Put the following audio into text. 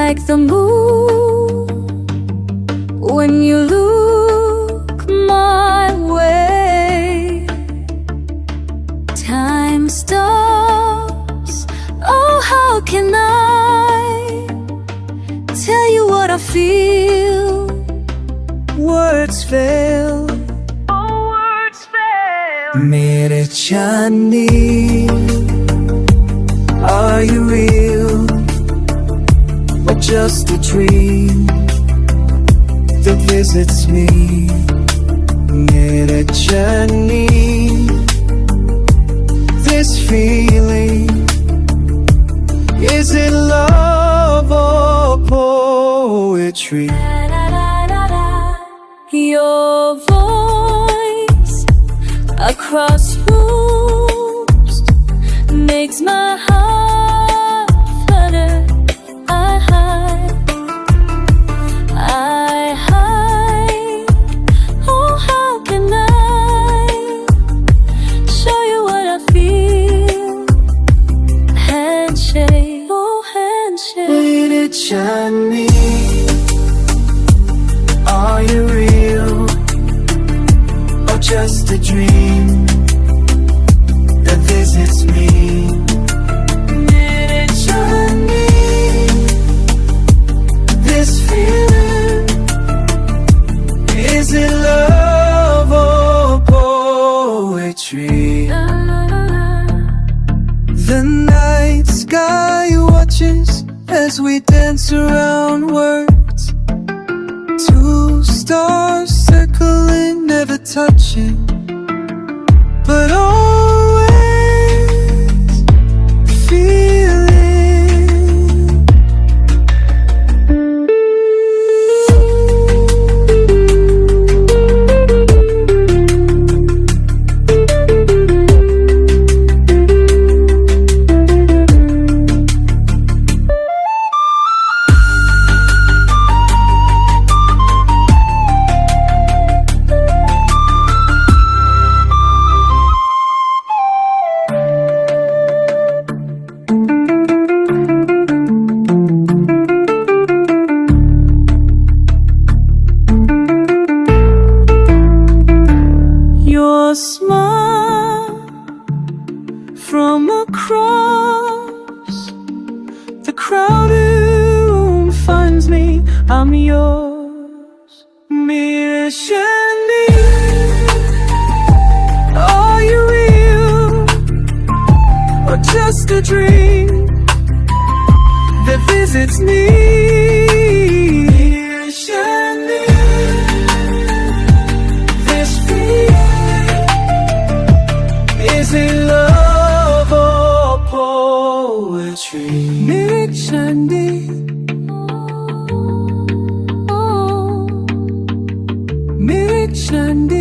like the moon when you look my way. Time stops. Oh, how can I tell you what I feel? Words fail. Oh, words fail. MERY CHANDNI, are you real or just a dream that visits me? MERY CHANDNI, this feeling, is it love or poetry? Your voice across rooms makes my heart flutter. I hide. Oh, how can I show you what I feel? Handshake, oh handshake. MERY CHANDNI, are you real or just a dream that visits me? MERY CHANDNI, this feeling, is it love or poetry? The night sky watches as we dance around words. Two stars circling, never touching, but always feeling. Your smile from across the crowded room finds me. I'm yours. MERY CHANDNI, are you real or just a dream that visits me? MERY CHANDNI, this feeling, is it love or poetry? MERY CHANDNI, MERY CHANDNI.